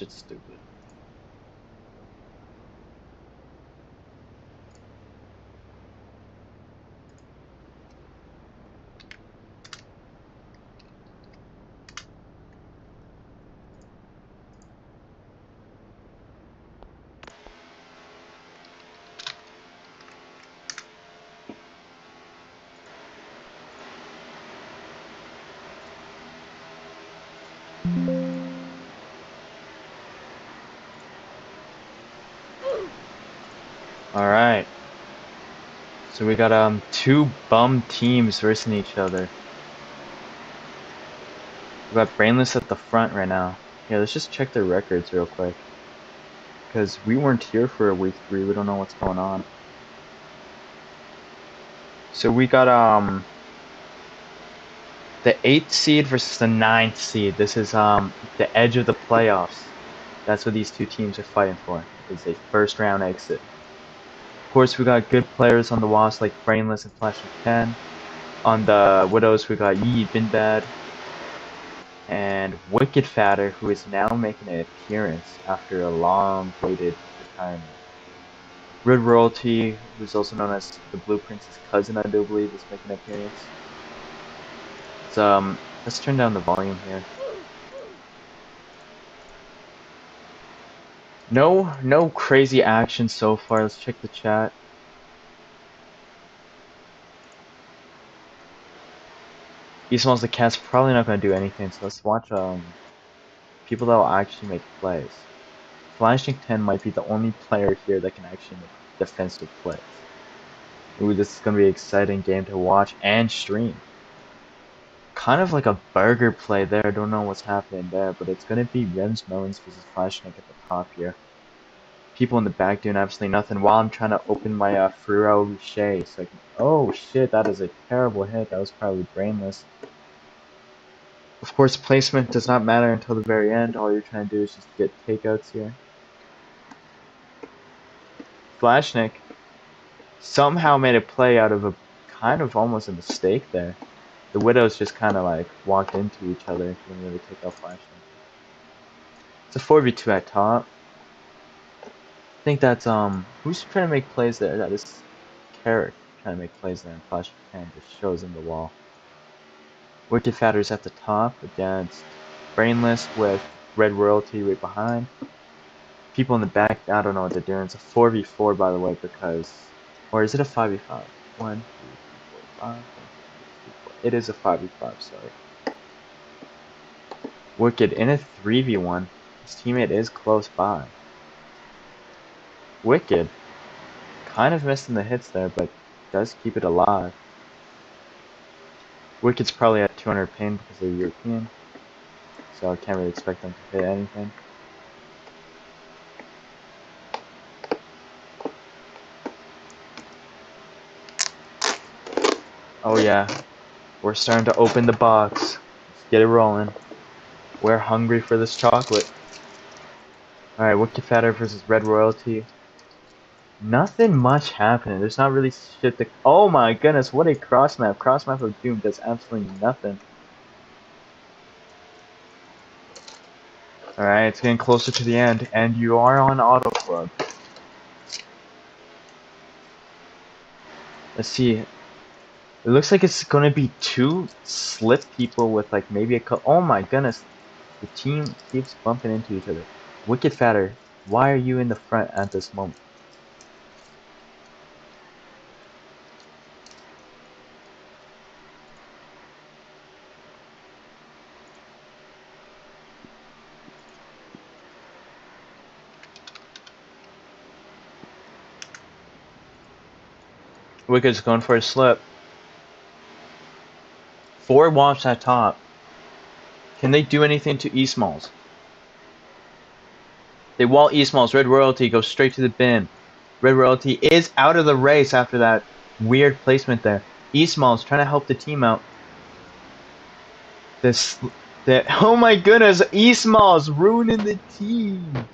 shit's stupid. Alright. So we got two bum teams versing each other. We got Brainless at the front right now. Yeah, let's just check their records real quick. Because we weren't here for week 3, we don't know what's going on. So we got the 8th seed versus the 9th seed. This is the edge of the playoffs. That's what these two teams are fighting for. It's a first round exit. Of course, we got good players on the Wasps like Brainless and Flashing 10. On the Widows, we got Yee Binbad and Wicked Fatter, who is now making an appearance after a long-waited retirement. Red Royalty, who's also known as the Blueprint's cousin, I do believe, is making an appearance. So, let's turn down the volume here. No crazy action so far. Let's check the chat. Esmal's the cat's probably not going to do anything, so let's watch people that will actually make plays. Flashing 10 might be the only player here that can actually make defensive plays. Ooh, this is going to be an exciting game to watch and stream. Kind of like a burger play there. I don't know what's happening there, but it's going to be Rems Melons versus Flashing at the top here. People in the back doing absolutely nothing while I'm trying to open my Furo Riche. So oh shit, that is a terrible hit. That was probably Brainless. Of course, placement does not matter until the very end. All you're trying to do is just get takeouts here. Flashnik somehow made a play out of a kind of almost a mistake there. The Widows just kind of like walked into each other and couldn't really take out Flashnik. It's a 4v2 at top. I think that's who's trying to make plays there? That is Carrot trying to make plays there, and Flash Hand just shows him the wall. Wicked Fatter's at the top against Brainless with Red Royalty right behind. People in the back, I don't know what they're doing. It's a 4v4 by the way, because, or is it a 5v5? 1, 2, 3, 4, 5, 1, 2, 3, 4. It is a 5v5, sorry. Wicked in a 3v1. His teammate is close by. Wicked kind of missing the hits there, but does keep it alive. Wicked's probably at 200 ping because they're European, so I can't really expect them to hit anything. Oh yeah, we're starting to open the box. Let's get it rolling. We're hungry for this chocolate. Alright, Wicked Fatter versus Red Royalty. Nothing much happening. There's not really shit to... Oh my goodness, what a cross map. Cross map of Doom does absolutely nothing. Alright, it's getting closer to the end, and you are on Auto Club. Let's see. It looks like it's gonna be two slip people with like maybe a oh my goodness. The team keeps bumping into each other. Wicked Fatter, why are you in the front at this moment? Wicked's going for a slip. 4 Wasps at top. Can they do anything to E-Smalls? They wall E-Smalls. Red Royalty goes straight to the bin. Red Royalty is out of the race after that weird placement there. E-Smalls trying to help the team out. Oh my goodness, E-Smalls ruining the team.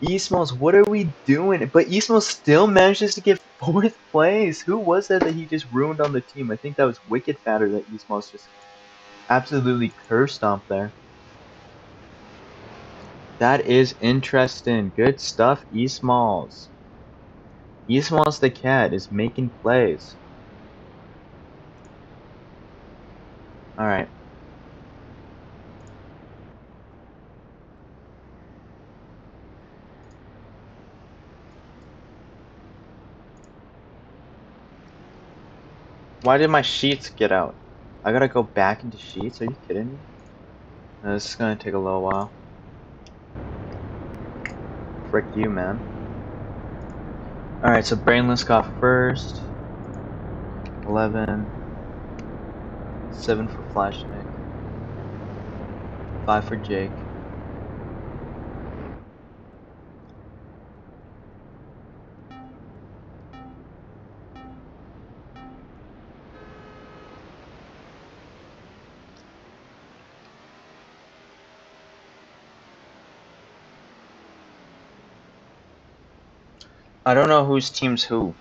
E-Smalls, what are we doing? But E-Smalls still manages to get 4th place. Who was that he just ruined on the team? I think that was Wicked Fatter that E-Smalls just absolutely curse stomped there. That is interesting. Good stuff, E-Smalls. E-Smalls the cat is making plays. Alright. Why did my sheets get out? I gotta go back into sheets? Are you kidding me? No, this is gonna take a little while. Frick you, man. Alright, so Brainless got first. 11. 7 for Flashnick. 5 for Jake. I don't know whose team's who.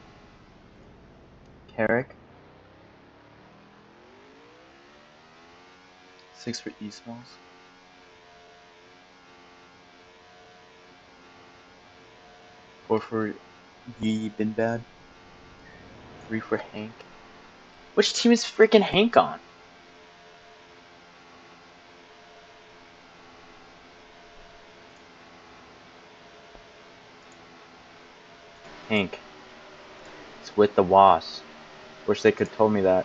Carrick. 6 for E-Smalls. 4 for Yee Bin Bad. 3 for Hank. Which team is freaking Hank on? Hank. It's with the Wasps. Wish they could told me that.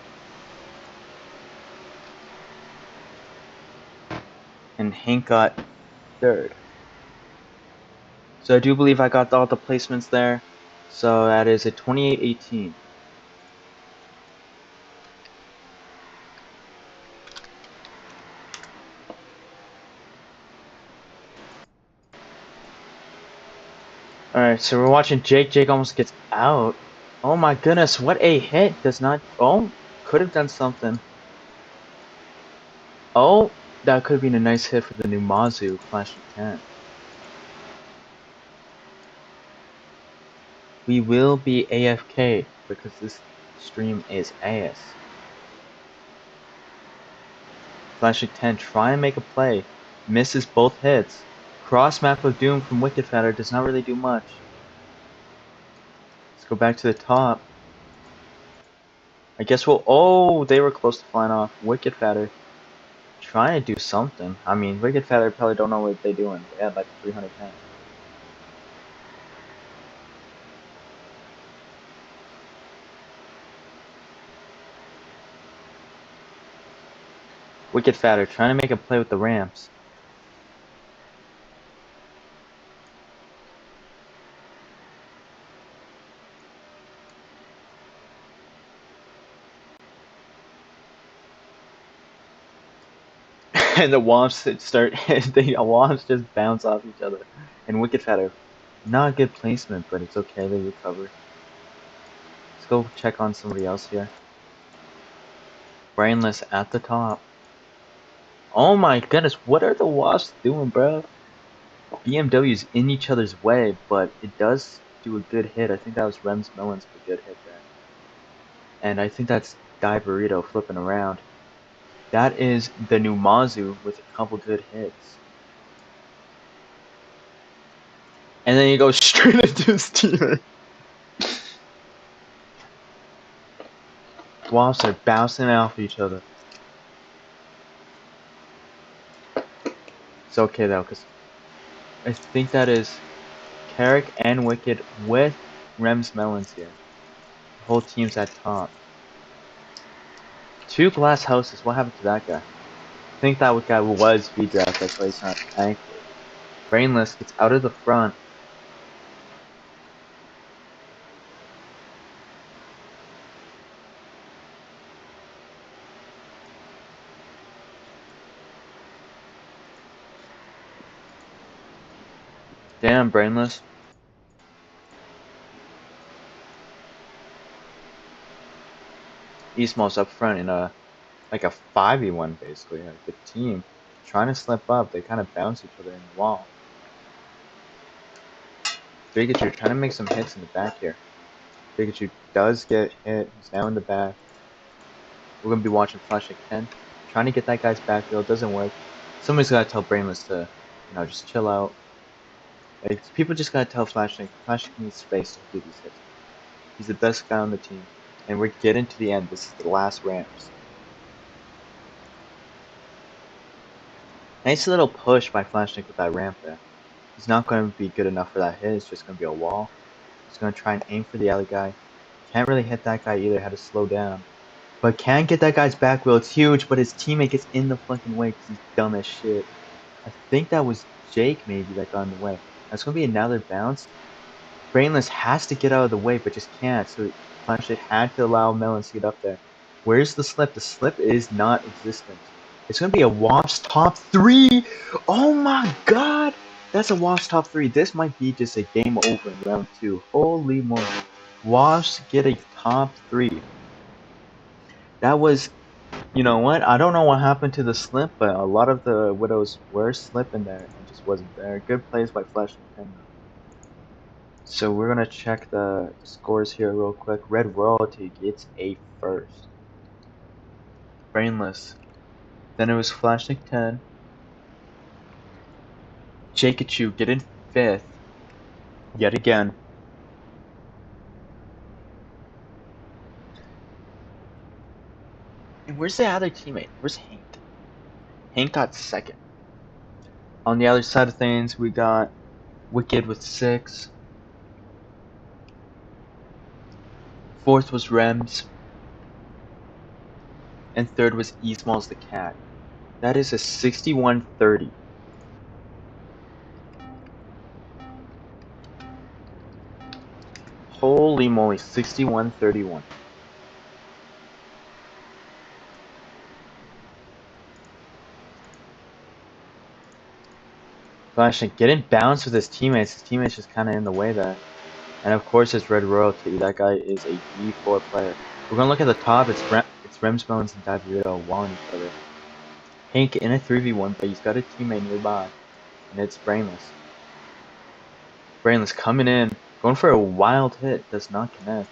And Hank got third. So I do believe I got all the placements there. So that is a 28-18. Alright, so we're watching Jake. Jake almost gets out. Oh my goodness, what a hit. Does not... Oh, could have done something. Oh, that could have been a nice hit for the new Mazu Flash of 10. We will be AFK because this stream is AS. Flash of 10, try and make a play. Misses both hits. Cross Map of Doom from Wicked Fatter does not really do much. Let's go back to the top. I guess we'll... Oh, they were close to flying off. Wicked Fatter trying to do something. I mean, Wicked Fatter probably don't know what they're doing. They had like 310. Wicked Fatter trying to make a play with the Rams. And the Wasps start... the Wasps just bounce off each other. And Wicked Fatter, not a good placement, but it's okay, they recover. Let's go check on somebody else here. Brainless at the top. Oh my goodness, what are the Wasps doing, bro? BMW's in each other's way, but it does do a good hit. I think that was Rems Mellons for a good hit there. And I think that's Die Burrito flipping around. That is the new Mazu with a couple good hits. And then he goes straight into his teammate. Wasps are bouncing off each other. It's okay though, because I think that is Carrick and Wicked with Rems Mellons here. The whole team's at top. 2 glass houses, what happened to that guy? I think that guy was V-draft, that's why he's not active. Brainless gets out of the front. Damn, Brainless. E-Small's up front in a like a 5v1 basically, like the team trying to slip up, they kind of bounce each other in the wall. Pikachu trying to make some hits in the back here. Pikachu does get hit, he's now in the back. We're gonna be watching Flash at 10. Trying to get that guy's backfield, doesn't work. Somebody's gotta tell Brainless to, just chill out. Like, people just gotta tell Flashnick. Flashnick needs space to do these hits. He's the best guy on the team. And we're getting to the end. This is the last ramps. Nice little push by Flashnick with that ramp there. He's not going to be good enough for that hit. It's just going to be a wall. He's going to try and aim for the alley guy. Can't really hit that guy either. Had to slow down. But can get that guy's back wheel. It's huge, but his teammate gets in the fucking way because he's dumb as shit. I think that was Jake maybe that got in the way. That's going to be another bounce. Brainless has to get out of the way, but just can't. So Flashlight had to allow Melons to get up there. Where's the slip? The slip is not existent. It's going to be a Wasps top 3. Oh my god. That's a Wasps top 3. This might be just a game over in round 2. Holy moly. Wasps get a top 3. That was, you know what? I don't know what happened to the slip, but a lot of the Widows were slipping there and just wasn't there. Good plays by Flash and Ken. So we're gonna check the scores here real quick. Red Royalty gets a first. Brainless. Then it was Flashnick 10. Jakachu getting 5th. Yet again. And where's the other teammate? Where's Hank? Hank got 2nd. On the other side of things, we got Wicked with 6. 4th was Rems. And 3rd was Eastmalls the Cat. That is a 61-30. Holy moly, 61-31. Flashnick getting bounced with his teammates. His teammates just kind of in the way there. And of course, it's Red Royalty. That guy is a D4 player. We're gonna look at the top. It's Rems Bones and Davirito walling each other. Hank in a 3v1, but he's got a teammate nearby, and it's Brainless. Brainless coming in, going for a wild hit. Does not connect.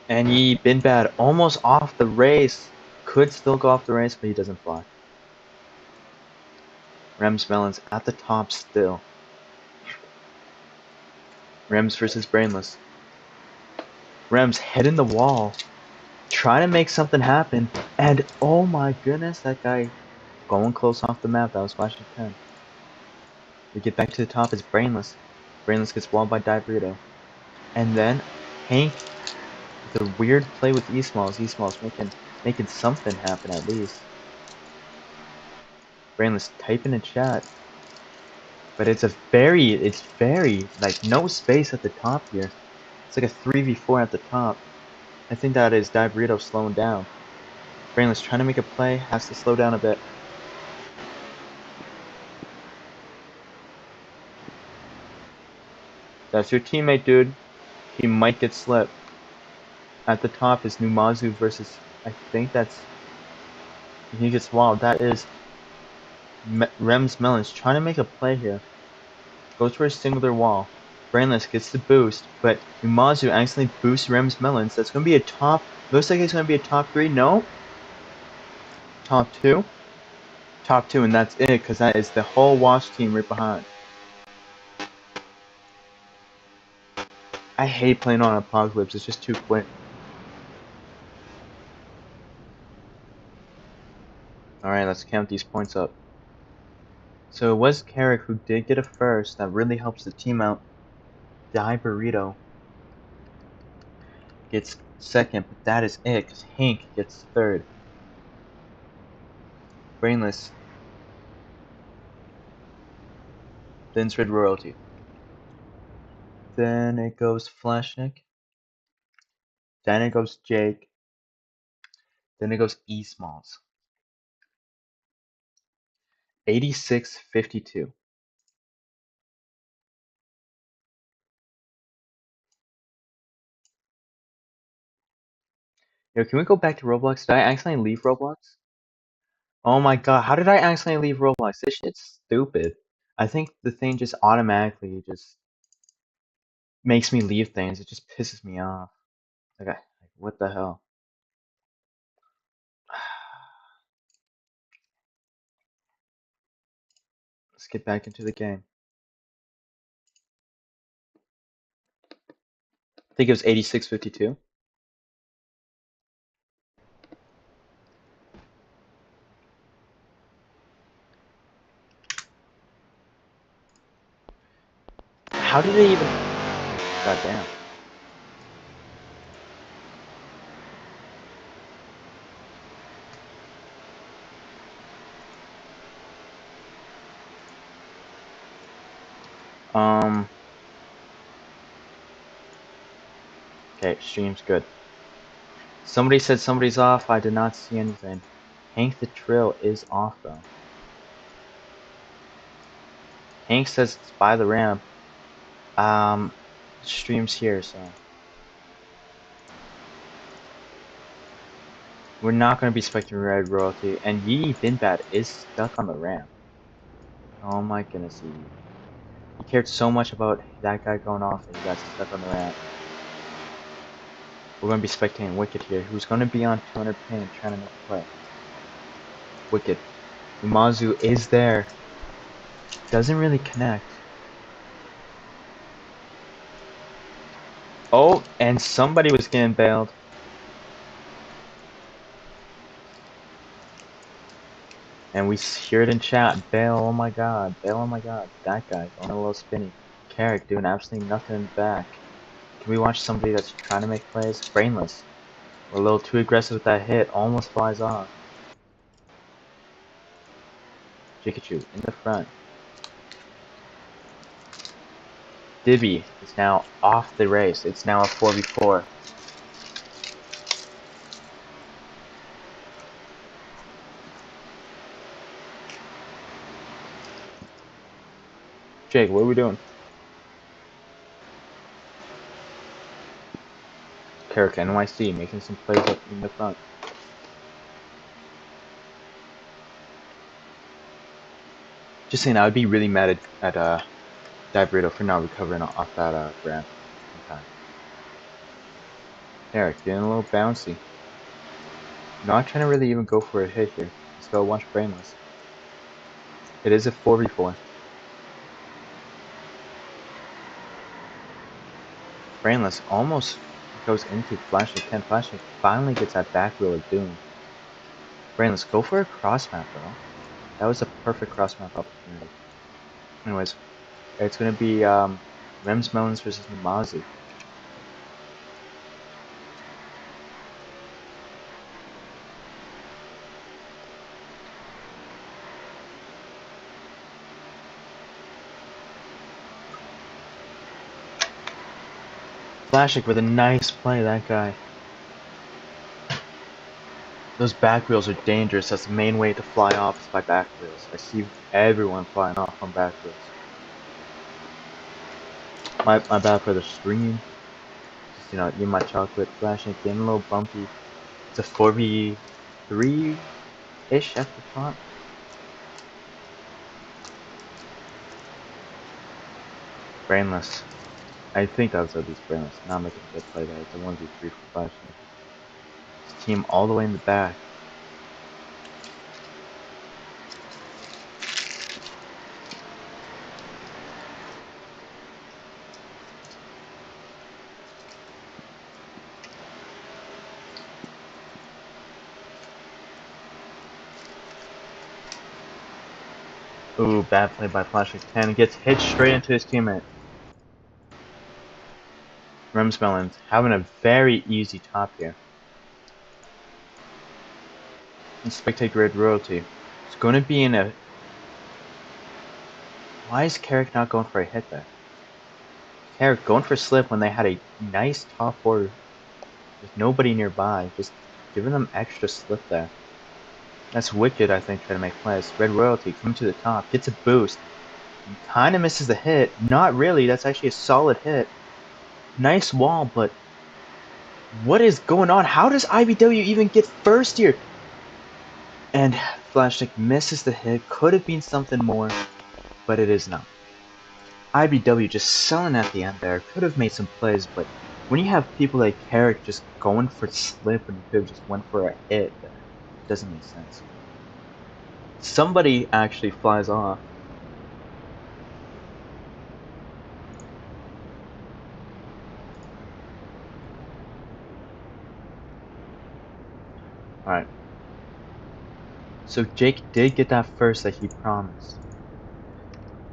And he been bad, almost off the race. Could still go off the race, but he doesn't fly. Rems Melons at the top still. Rems versus Brainless. Rems hitting the wall, trying to make something happen, and oh my goodness, that guy going close off the map. That was flashing 10. We get back to the top. It's Brainless. Brainless gets walled by Diverito. And then Hank, the weird play with E-Smalls. E-Smalls making something happen at least. Brainless typing in chat. But it's very, like, no space at the top here. It's like a 3v4 at the top. I think that is Diverito slowing down. Brainless trying to make a play, has to slow down a bit. That's your teammate, dude. He might get slipped. At the top is Numazu versus, I think that's, he gets walled. That is Rems Melons trying to make a play here. Goes for a singular wall. Brainless gets the boost, but Numazu accidentally boosts Rems Melons. That's going to be a top, looks like it's going to be a top 3. No? Top 2? Top 2, and that's it, because that is the whole Wash team right behind. I hate playing on Apocalypse, it's just too quick. Alright, let's count these points up. So it was Carrick who did get a first. That really helps the team out. Die Burrito gets 2nd, but that is it, because Hank gets 3rd. Brainless. Then it's Red Royalty. Then it goes Flashnick. Then it goes Jake. Then it goes E-Smalls. 86-52. Yo, can we go back to Roblox? Did I accidentally leave Roblox? Oh my god, how did I accidentally leave Roblox? This shit's stupid. I think the thing just automatically just makes me leave things. It just pisses me off. Like, what the hell? get back into the game. I think it was 86-52. How did they even... Goddamn. Okay, stream's good. Somebody said somebody's off. I did not see anything. Hank the Trill is off though. Hank says it's by the ramp. Stream's here, so we're not gonna be expecting Red Royalty. And Yee Binbad is stuck on the ramp. Oh my goodness, Yee. He cared so much about that guy going off and he got stuck on the ramp. We're gonna be spectating Wicked here, who's gonna be on 200 pin trying to make a play. Wicked. Umazu is there. Doesn't really connect. Oh, and somebody was getting bailed. And we hear it in chat. Bail, oh my god. Bail, oh my god. That guy going a little spinny. Carrick doing absolutely nothing in the back. Can we watch somebody that's trying to make plays? Brainless. We're a little too aggressive with that hit. Almost flies off. Pikachu in the front. Divvy is now off the race. It's now a 4v4. Jake, what are we doing? Carrick NYC making some plays up in the front. Just saying, I would be really mad at Diverito for not recovering off that ramp in time. Carrick getting a little bouncy. Not trying to really even go for a hit here. Just gotta watch Brainless. It is a 4v4. Brainless almost goes into Flashing 10. Flashing finally gets that back wheel of Doom. Brainless, go for a cross map, bro. That was a perfect cross map opportunity. Anyways, it's gonna be Rems Melons versus Namazu. Flashik with a nice play, that guy. Those back wheels are dangerous. That's the main way to fly off is by back wheels. I see everyone flying off on back wheels. My bad for the stream. Just, you know, eat my chocolate. Flashing, getting a little bumpy. It's a 4v3-ish at the top. Brainless. I think that was at least Brainless. Not making a good play there. It's a 1v3 for Flashing. His team all the way in the back. Ooh, bad play by Flashing 10. He gets hit straight into his teammate. Rems Melons having a very easy top here. And Spectate Red Royalty. It's going to be in a... Why is Carrick not going for a hit there? Carrick going for a slip when they had a nice top order with nobody nearby. Just giving them extra slip there. That's Wicked, I think, trying to make plays. Red Royalty coming to the top. Gets a boost. Kind of misses the hit. Not really. That's actually a solid hit. Nice wall, but... What is going on? How does IBW even get first here? And Flashstick misses the hit. Could have been something more, but it is not. IBW just selling at the end there. Could have made some plays, but when you have people like Carrick just going for slip and you could have just went for a hit, it doesn't make sense. Somebody actually flies off. Alright. So Jake did get that first that he promised.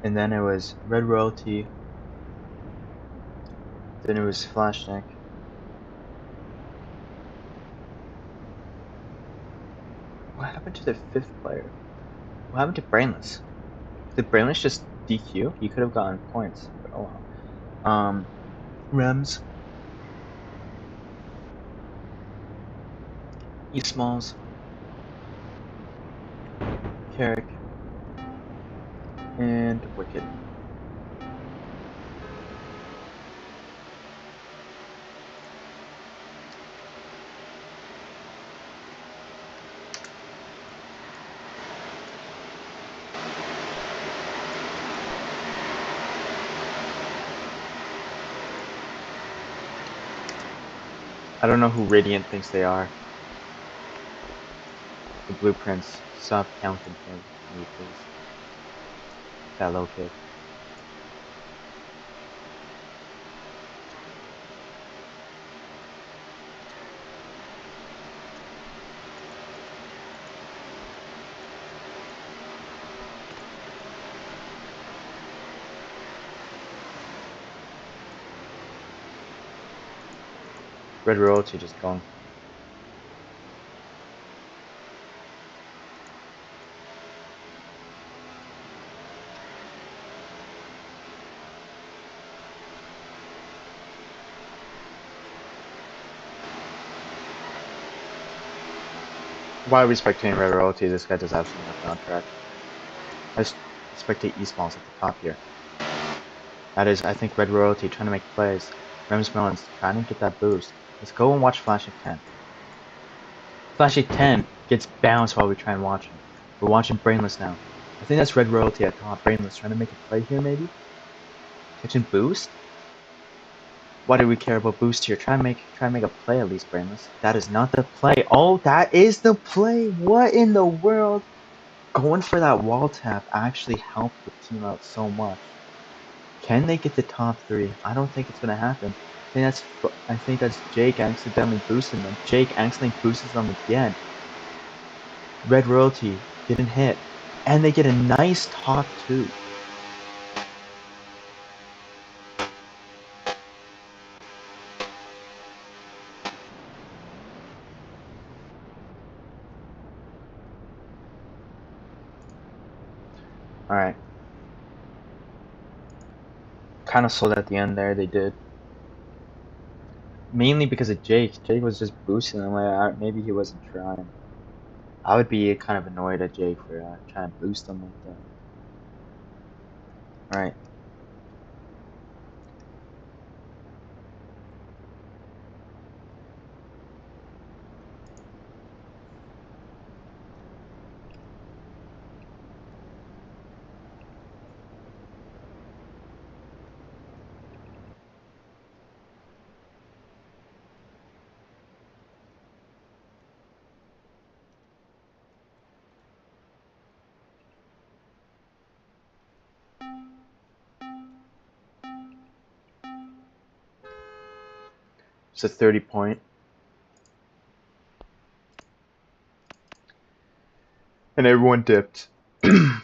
And then it was Red Royalty. Then it was Flashneck. What happened to the fifth player? What happened to Brainless? Did Brainless just DQ? He could have gotten points, but oh well. Rems. E Smalls. Carrick. And Wicked. I don't know who Radiant thinks they are. The blueprints. Stop counting for me, please. That little kid. Red Royalty just gone. Why are we spectating Red Royalty? This guy does absolutely nothing on track. Let's spectate Eastmalls at the top here. That is, I think, Red Royalty trying to make plays. Rems Melons trying to get that boost. Let's go and watch Flash at 10. Flash at 10 gets bounced while we try and watch him. We're watching Brainless now. I think that's Red Royalty at top. Brainless trying to make a play here, maybe? Catching boost? Why do we care about boost here? Try and make a play at least, Brainless. That is not the play. Oh, that is the play. What in the world? Going for that wall tap actually helped the team out so much. Can they get the top 3? I don't think it's gonna happen. I think that's Jake accidentally boosting them. Jake accidentally boosts them again. Red Royalty didn't hit. And they get a nice top 2. Alright. Kind of sold at the end there, they did. Mainly because of Jake. Jake was just boosting them. Like, maybe he wasn't trying. I would be kind of annoyed at Jake for trying to boost them like that. Alright. It's a 30 point. And everyone dipped. And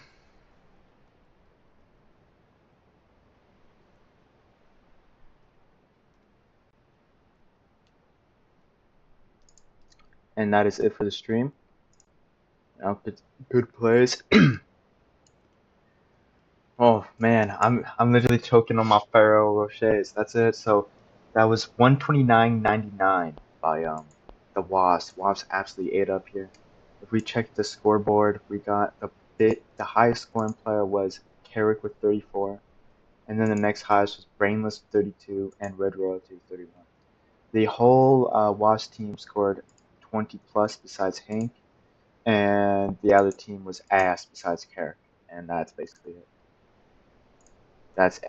that is it for the stream. Good plays. Oh man, I'm literally choking on my Ferrero Rochers. That's it. So that was 129.99 by the Wasps. Wasps absolutely ate up here. If we check the scoreboard, we got the highest scoring player was Carrick with 34, and then the next highest was Brainless 32 and Red Royalty 31. The whole Wasp team scored 20 plus besides Hank, and the other team was ass besides Carrick, and that's basically it. That's